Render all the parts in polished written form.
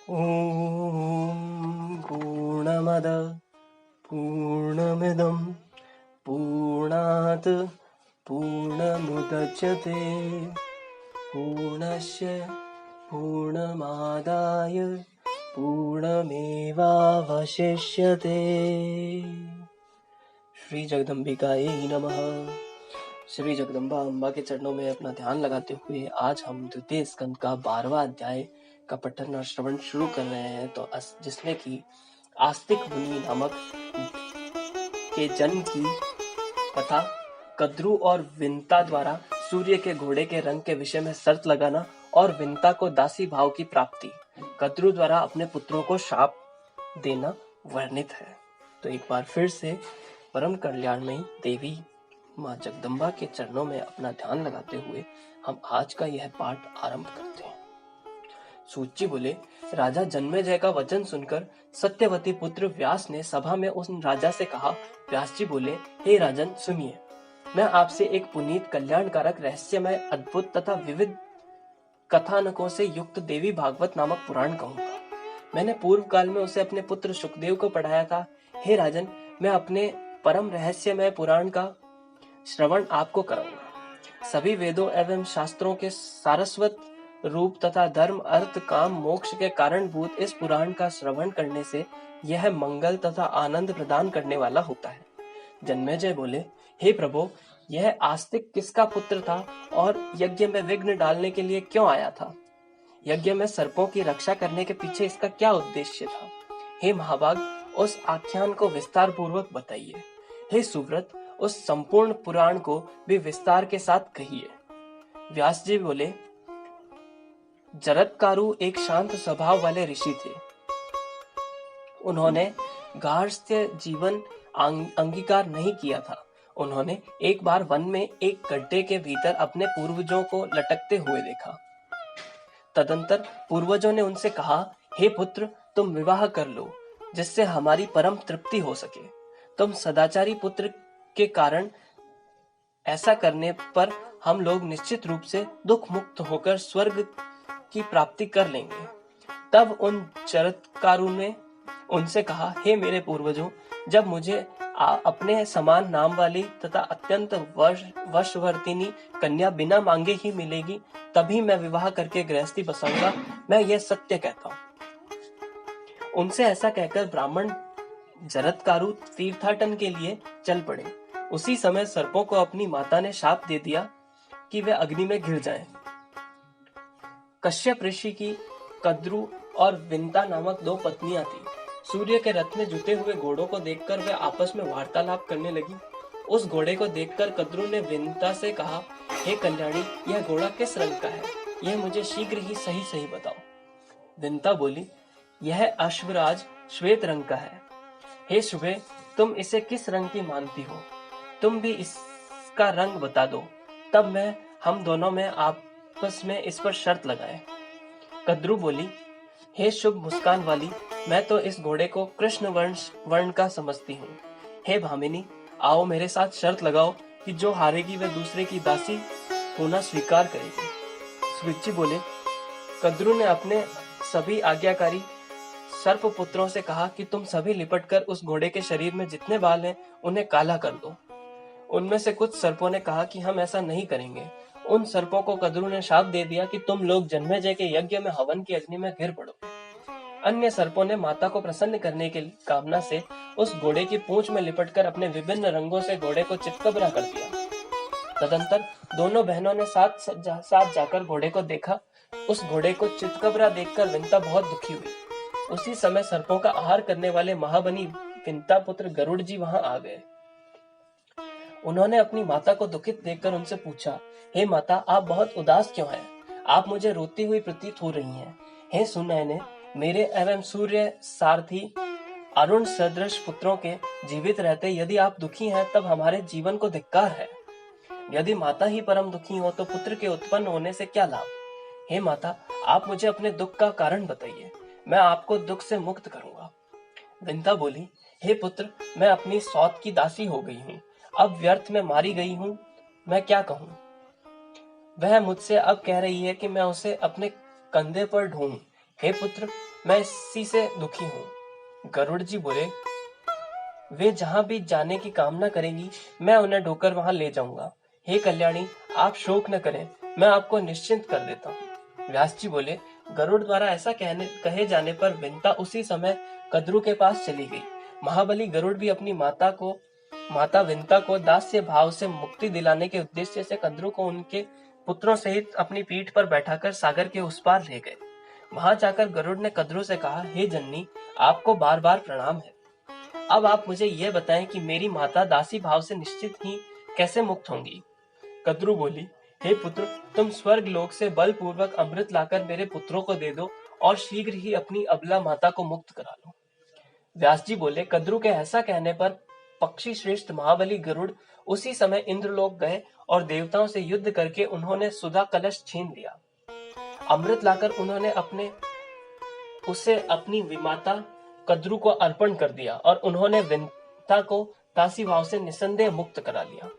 ॐ पूर्णमद पूर्णमिदं पूर्णात् पूर्णमुदच्यते पूर्णस्य पूर्णमादाय पूर्णमेवावशिष्यते। श्री जगदम्बिकायै नमः। श्री जगदम्बा अम्बा के चरणों में अपना ध्यान लगाते हुए आज हम द्वितीय स्कंद का 12वां अध्याय का पठन और श्रवण शुरू कर रहे हैं। तो जिसमें कि आस्तिक मुनि नामक के जन्म की कथा, कद्रू और विंता द्वारा सूर्य के घोड़े के रंग के विषय में शर्त लगाना और विंता को दासी भाव की प्राप्ति, कद्रू द्वारा अपने पुत्रों को शाप देना वर्णित है। तो एक बार फिर से परम कल्याणमयी देवी माँ जगदम्बा के चरणों में अपना ध्यान लगाते हुए हम आज का यह पाठ आरंभ करते हैं। सूची बोले, राजा जन्मेजय का वचन सुनकर सत्यवती पुत्र व्यास ने सभा में उस राजा से कहा। व्यास जी बोले, हे राजन सुनिए, मैं आपसे एक पुनीत कल्याणकारक रहस्यमय अद्भुत तथा विविध कथानकों से युक्त देवी भागवत नामक पुराण कहूंगा। मैंने पूर्व काल में उसे अपने पुत्र सुखदेव को पढ़ाया था। हे राजन, मैं अपने परम रहस्यमय पुराण का श्रवण आपको कराऊंगा। सभी वेदों एवं शास्त्रों के सारस्वत रूप तथा धर्म अर्थ काम मोक्ष के कारणभूत इस पुराण का श्रवण करने से यह मंगल तथा आनंद प्रदान करने वाला होता है। जन्मेजय बोले, हे प्रभु, यह आस्तिक किसका पुत्र था और यज्ञ में विघ्न डालने के लिए क्यों आया था? यज्ञ में सर्पों की रक्षा करने के पीछे इसका क्या उद्देश्य था? हे महाभाग, उस आख्यान को विस्तार पूर्वक बताइए। हे सुव्रत, उस संपूर्ण पुराण को भी विस्तार के साथ कहिए। व्यास जी बोले, जरत्कारु एक शांत स्वभाव वाले ऋषि थे। उन्होंने गार्हस्थ्य जीवन अंगीकार नहीं किया था। उन्होंने एक बार वन में एक गड्ढे के भीतर अपने पूर्वजों को लटकते हुए देखा। तदंतर पूर्वजों ने उनसे कहा, हे पुत्र, तुम विवाह कर लो जिससे हमारी परम तृप्ति हो सके। तुम सदाचारी पुत्र के कारण ऐसा करने पर हम लोग निश्चित रूप से दुख मुक्त होकर स्वर्ग की प्राप्ति कर लेंगे। तब उन जरत्कारु ने उनसे कहा, हे मेरे पूर्वजों, जब मुझे अपने समान नाम वाली तथा अत्यंत वशवर्तिनी कन्या बिना मांगे ही मिलेगी, तभी मैं विवाह करके गृहस्थी बसाऊंगा। मैं यह सत्य कहता हूँ। उनसे ऐसा कहकर ब्राह्मण जरत्कारु तीर्थाटन के लिए चल पड़े। उसी समय सर्पों को अपनी माता ने शाप दे दिया कि वे अग्नि में गिर जाएं। कश्यप ऋषि की कद्रू और विंता नामक दो पत्नियां थी। सूर्य के रथ में जुटे हुए घोड़ों को देखकर वे आपस में वार्तालाप करने लगी। उस घोड़े को देखकर कद्रू ने विंता से कहा, हे कल्याणी, यह घोड़ा किस रंग का है? यह मुझे शीघ्र ही सही सही बताओ। विंता बोली, यह अश्वराज श्वेत रंग का है। हे शुभे, तुम इसे किस रंग की मानती हो? तुम भी इसका रंग बता दो, तब हम दोनों में आपस में इस पर शर्त लगाएं। कद्रू बोली, हे शुभ मुस्कान वाली, मैं तो इस घोड़े को कृष्ण वर्ण का समझती हूँ। हे भामिनी, आओ मेरे साथ शर्त लगाओ कि जो हारेगी वह दूसरे की दासी होना स्वीकार करेगी। स्विच्ची बोले, कद्रू ने अपने सभी आज्ञाकारी सर्प पुत्रों से कहा कि तुम सभी लिपटकर उस घोड़े के शरीर में जितने बाल हैं उन्हें काला कर दो। उनमें से कुछ सर्पों ने कहा कि हम ऐसा नहीं करेंगे। उन सर्पों को कद्रू ने शाप दे दिया कि तुम लोग जन्मेजय के यज्ञ में हवन की अग्नि में गिर पड़ो। अन्य सर्पों ने माता को प्रसन्न करने की कामना से उस घोड़े की पूंछ में लिपटकर अपने विभिन्न रंगों से घोड़े को चितकबरा कर दिया। तदंतर दोनों बहनों ने साथ जाकर घोड़े को देखा। उस घोड़े को चितकबरा देखकर विंता बहुत दुखी हुई। उसी समय सर्पों का आहार करने वाले महाबली विंता पुत्र गरुड़ जी वहां आ गए। उन्होंने अपनी माता को दुखित देखकर उनसे पूछा, हे माता, आप बहुत उदास क्यों हैं? आप मुझे रोती हुई प्रतीत हो रही हैं। हे सुनैने, मेरे एवं सूर्य सारथी अरुण सदृश पुत्रों के जीवित रहते यदि आप दुखी हैं, तब हमारे जीवन को धिक्कार है। यदि माता ही परम दुखी हो तो पुत्र के उत्पन्न होने से क्या लाभ? हे माता, आप मुझे अपने दुख का कारण बताइए, मैं आपको दुख से मुक्त करूंगा। विंता बोली, हे पुत्र, मैं अपनी सौत की दासी हो गई हूँ। अब व्यर्थ में मारी गई हूँ, मैं क्या कहूँ? वह मुझसे अब कह रही है कि मैं उसे अपने कंधे पर ढूंढूं, हे पुत्र, मैं इसी से दुखी हूँ। गरुड़ जी बोले, वे जहां भी जाने की कामना करेंगी, मैं उन्हें ढोकर वहां ले जाऊंगा। हे कल्याणी, आप शोक न करें, मैं आपको निश्चिंत कर देता हूँ। व्यास जी बोले, गरुड़ द्वारा ऐसा कहे जाने पर विंता उसी समय कद्रु के पास चली गई। महाबली गरुड़ भी अपनी माता विंता को दास्य भाव से मुक्ति दिलाने के उद्देश्य से कद्रु को उनके पुत्रों सहित अपनी पीठ पर बैठाकर सागर के उस पार ले गए। वहां जाकर गरुड़ ने कद्रु से कहा, हे जननी, आपको बार बार प्रणाम है। अब आप मुझे यह बताएं कि मेरी माता दासी भाव से निश्चित ही कैसे मुक्त होंगी। कद्रु बोली, हे पुत्र, तुम स्वर्ग लोक से बलपूर्वक अमृत लाकर मेरे पुत्रों को दे दो और शीघ्र ही अपनी अबला माता को मुक्त करा लो। व्यास जी बोले, कद्रु के ऐसा कहने पर पक्षी श्रेष्ठ महाबली गरुड़ उसी समय इंद्रलोक गए और देवताओं से युद्ध करके उन्होंने सुधा कलश छीन लिया। अमृत लाकर उन्होंने उसे अपनी विमाता कद्रु को अर्पण कर दिया और उन्होंने विंता को दासी भाव से निसंदेह मुक्त करा लिया।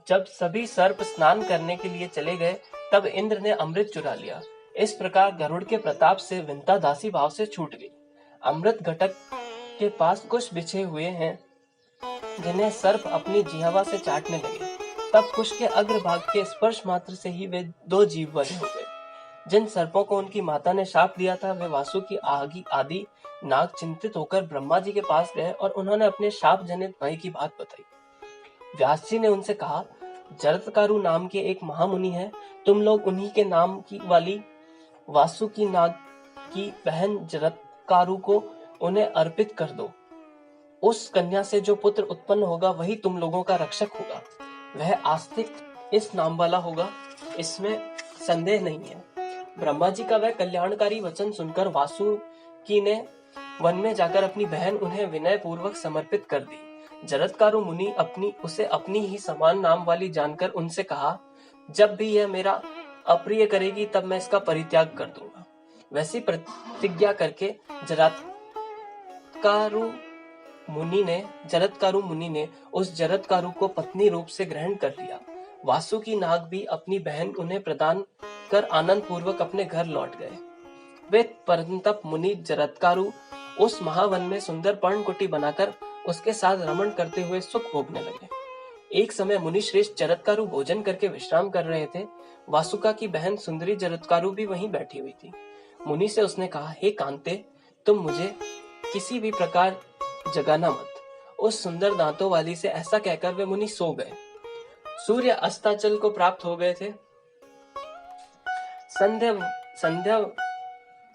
जब सभी सर्प स्नान करने के लिए चले गए, तब इंद्र ने अमृत चुरा लिया। इस प्रकार गरुड़ के प्रताप से विंता दासी भाव से छूट गई। अमृत घटक के पास कुश बिछे हुए हैं, जिन्हें सर्प अपनी जिह्वा से चाटने लगे। तब कुश के अग्रभाग के स्पर्श मात्र से ही वे दो जीव बने हो गए। जिन सर्पों को उनकी माता ने शाप दिया था, वे वासुकी आदि नाग चिंतित होकर ब्रह्मा जी के पास गए और उन्होंने अपने शाप जनित भय की बात बताई। व्यास जी ने उनसे कहा, जरत्कारु नाम के एक महामुनि है, तुम लोग उन्हीं के नाम की वाली वासुकी नाग की बहन जरत्कारु को उन्हें अर्पित कर दो। उस कन्या से जो पुत्र उत्पन्न होगा वही तुम लोगों का रक्षक होगा। वह आस्तिक इस नाम वाला होगा, इसमें संदेह नहीं है। ब्रह्मा जी का वह कल्याणकारी वचन सुनकर वासुकी ने वन में जाकर अपनी बहन उन्हें विनय पूर्वक समर्पित कर दी। जरत्कारु मुनि उसे अपनी ही समान नाम वाली जानकर उनसे कहा, जब भी यह मेरा अप्रिय करेगी तब मैं इसका परित्याग कर दूंगा। वैसी प्रतिज्ञा करके जरत्कारु मुनि ने उस जरत्कारु को पत्नी रूप से ग्रहण कर लिया। वासुकी नाग भी अपनी बहन उन्हें प्रदान कर आनंद पूर्वक अपने घर लौट गए। वे परंतप मुनि जरत्कारु उस महावन में सुंदर पर्णकुटी बनाकर उसके साथ रमण करते हुए सुख भोगने लगे। एक समय मुनि श्रेष्ठ जरत्कारु भोजन करके विश्राम कर रहे थे। वासुका की बहन सुंदरी जरत्कारु भी वहीं बैठी हुई थी। मुनि से उसने कहा, हे कांते, तुम मुझे किसी भी प्रकार जगाना मत। उस सुंदर दांतों वाली से ऐसा कहकर वे मुनि सो गए। सूर्य अस्ताचल को प्राप्त हो गए थे।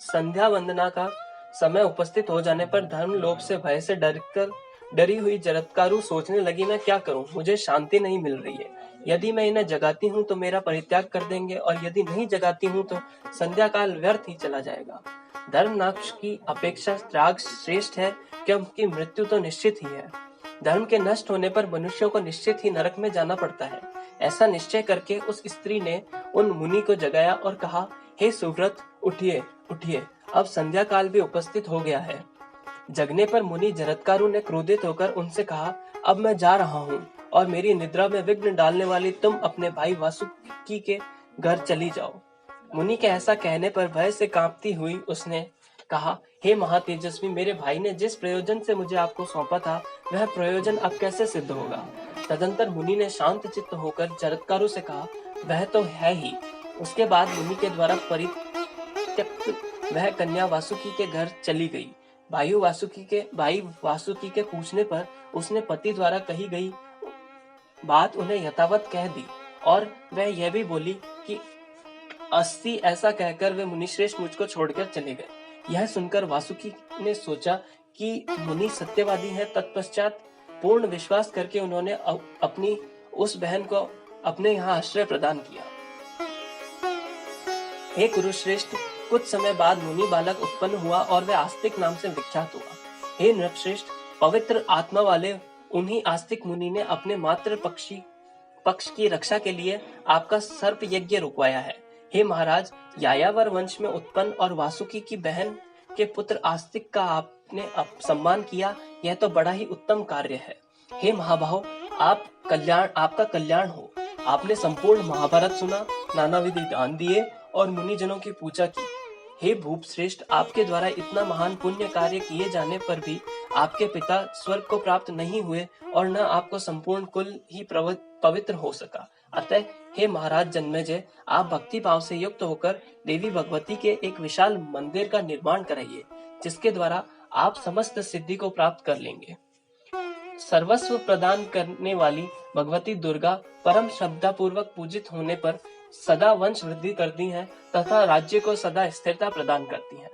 संध्या वंदना का समय उपस्थित हो जाने पर धर्मलोक से भय से डरी हुई जरत्कारु सोचने लगी, मैं क्या करूं, मुझे शांति नहीं मिल रही है। यदि मैं इन्हें जगाती हूं तो मेरा परित्याग कर देंगे और यदि नहीं जगाती हूं तो संध्या काल व्यर्थ ही चला जाएगा। धर्मनाश की अपेक्षा त्याग श्रेष्ठ है, क्योंकि मृत्यु तो निश्चित ही है। धर्म के नष्ट होने पर मनुष्यों को निश्चित ही नरक में जाना पड़ता है। ऐसा निश्चय करके उस स्त्री ने उन मुनि को जगाया और कहा, हे सुव्रत, उठिए उठिए, अब संध्या काल भी उपस्थित हो गया है। जगने पर मुनि जरत्कारु ने क्रोधित होकर उनसे कहा, अब मैं जा रहा हूँ और मेरी निद्रा में विघ्न डालने वाली तुम अपने भाई वासुकी के घर चली जाओ। मुनि के ऐसा कहने पर भय से कांपती हुई उसने कहा, हे महातेजस्वी, मेरे भाई ने जिस प्रयोजन से मुझे आपको सौंपा था वह प्रयोजन अब कैसे सिद्ध होगा। तदंतर मुनि ने शांत चित्त होकर जरत्कारु से कहा, वह तो है ही। उसके बाद मुनि के द्वारा परित्यक्त वह कन्या वासुकी के घर चली गई। भाई वासुकी के पूछने पर उसने पति द्वारा कही गई बात उन्हें यथावत कह दी और वह यह भी बोली कि अस्ति, ऐसा कहकर वे मुनिश्रेष्ठ मुझको छोड़कर चले गए। यह सुनकर वासुकी ने सोचा कि मुनि सत्यवादी है। तत्पश्चात पूर्ण विश्वास करके उन्होंने अपनी उस बहन को अपने यहाँ आश्रय प्रदान किया। हे कुरुश्रेष्ठ, कुछ समय बाद मुनि बालक उत्पन्न हुआ और वह आस्तिक नाम से विख्यात हुआ। हे नृपश्रेष्ठ, पवित्र आत्मा वाले उन्हीं आस्तिक मुनि ने अपने मातृ पक्ष की रक्षा के लिए आपका सर्प यज्ञ रुकवाया है। हे महाराज, यायावर वंश में उत्पन्न और वासुकी की बहन के पुत्र आस्तिक का आपने सम्मान किया, यह तो बड़ा ही उत्तम कार्य है। हे महाबाहो, आपका कल्याण हो। आपने संपूर्ण महाभारत सुना, नानाविधि दान दिए और मुनिजनों की पूजा की। हे भूप श्रेष्ठ, आपके द्वारा इतना महान पुण्य कार्य किए जाने पर भी आपके पिता स्वर्ग को प्राप्त नहीं हुए और न आपको संपूर्ण कुल ही पवित्र हो सका। अतः हे महाराज जन्मेजय, आप भक्ति भाव से युक्त होकर देवी भगवती के एक विशाल मंदिर का निर्माण कराइए, जिसके द्वारा आप समस्त सिद्धि को प्राप्त कर लेंगे। सर्वस्व प्रदान करने वाली भगवती दुर्गा परम श्रद्धा पूर्वक पूजित होने पर सदा वंश वृद्धि करती हैं तथा राज्य को सदा स्थिरता प्रदान करती हैं।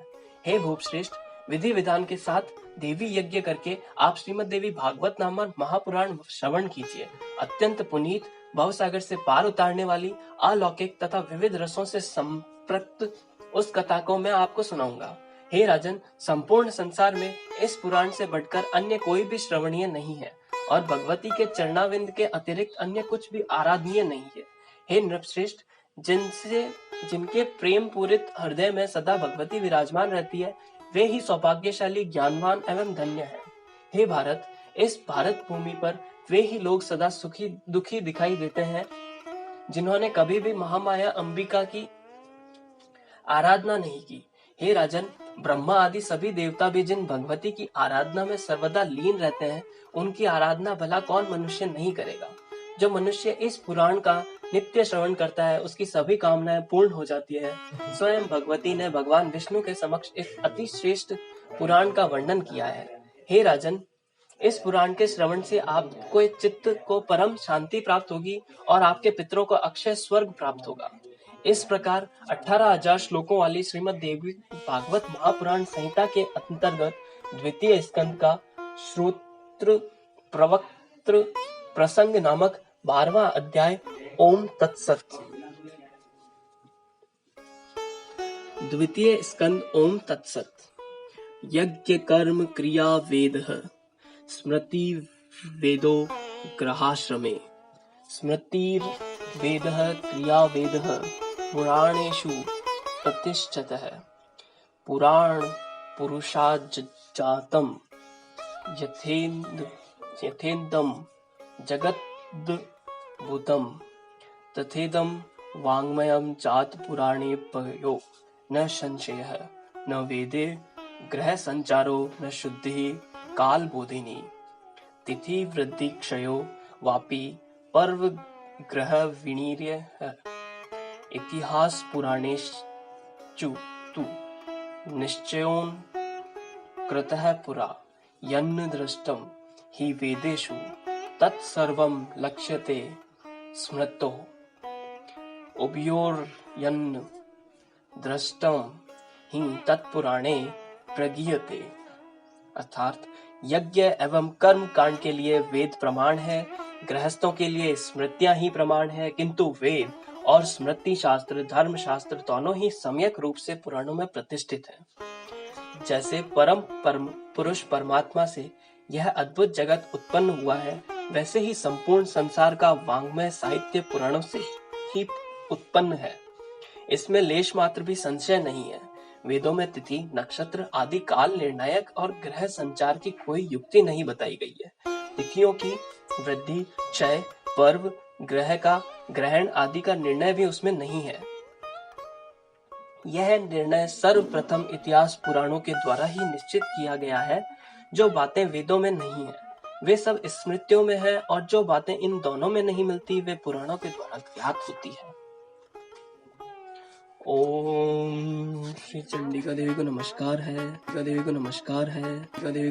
हे भूप श्रेष्ठ, विधि विधान के साथ देवी यज्ञ करके आप श्रीमद देवी भागवत नामक महापुराण श्रवण कीजिए। अत्यंत पुनीत, भवसागर से पार उतारने वाली, अलौकिक तथा विविध रसों से संपृक्त उस कथा को मैं आपको सुनाऊंगा। हे राजन, संपूर्ण संसार में इस पुराण से बढ़कर अन्य कोई भी श्रवणीय नहीं है और भगवती के चरणाविंद के अतिरिक्त अन्य कुछ भी आराधनीय नहीं है। हे नृपश्रेष्ठ, जिनके प्रेम पूरित हृदय में सदा भगवती विराजमान रहती है, वे ही सौभाग्यशाली, ज्ञानवान एवं धन्य है। हे भारत, इस भारत भूमि पर वे ही लोग सदा सुखी दुखी दिखाई देते हैं जिन्होंने कभी भी महामाया अंबिका की आराधना नहीं की। हे राजन, ब्रह्मा आदि सभी देवता भी जिन भगवती की आराधना में सर्वदा लीन रहते हैं, उनकी आराधना भला कौन मनुष्य नहीं करेगा। जो मनुष्य इस पुराण का नित्य श्रवण करता है, उसकी सभी कामनाएं पूर्ण हो जाती है। स्वयं भगवती ने भगवान विष्णु के समक्ष इस अति श्रेष्ठ पुराण का वर्णन किया है। हे राजन, इस पुराण के श्रवण से आपको चित्त को परम शांति प्राप्त होगी और आपके पितरों को अक्षय स्वर्ग प्राप्त होगा। इस प्रकार 18,000 श्लोकों वाली श्रीमद देवी भागवत महापुराण संहिता के अंतर्गत द्वितीय स्कंद का श्रोत्र प्रवक्त्र प्रसंग नामक 12वां अध्याय ओम तत्सत। द्वितीय स्कंद ओम तत्सत। यज्ञ कर्म क्रिया वेदः स्मृति वेदो ग्रहाश्रमे। स्मृतिर्वेदः क्रिया वेदः पुराणेषु प्रतिष्ठतः। पुराण पुरुषाज्जातं यथेदं जगद्भूतं तथेदं वाङ्मयं चात पुराणे पयो न संशयः। न वेदे ग्रह संचारो न शुद्धिः कालबोधिनी। तिथि वृद्धि क्षयो वापि पर्व ग्रह विनिर्यः। इतिहास पुराणेषु तु निश्चयोन कृतः पुरा यन्न दृष्टं हि वेदेषु तत्सर्वं लक्ष्यते स्मृतो उभयोर्यन्न दृष्टं हि तत्पुराणे प्रगीयते। अर्थात यज्ञ एवं कर्म कांड के लिए वेद प्रमाण है, गृहस्थों के लिए स्मृतियां ही प्रमाण है, किंतु वेद और स्मृति शास्त्र, धर्म शास्त्र दोनों ही सम्यक रूप से पुराणों में प्रतिष्ठित हैं। जैसे परम पुरुष परमात्मा से यह अद्भुत जगत उत्पन्न हुआ है, वैसे ही संपूर्ण संसार का वाङ्मय साहित्य पुराणों से ही उत्पन्न है। इसमें लेश मात्र भी संशय नहीं है। वेदों में तिथि, नक्षत्र आदि काल निर्णायक और ग्रह संचार की कोई युक्ति नहीं बताई गई है। तिथियों की वृद्धि, क्षय, पर्व, ग्रह का ग्रहण आदि का निर्णय भी उसमें नहीं है। यह निर्णय सर्वप्रथम इतिहास पुराणों के द्वारा ही निश्चित किया गया है। जो बातें वेदों में नहीं है, वे सब स्मृतियों में है, और जो बातें इन दोनों में नहीं मिलती, वे पुराणों के द्वारा ज्ञात होती है। ओम श्री चंडिका देवी को नमस्कार है। देवी को नमस्कार है। देवी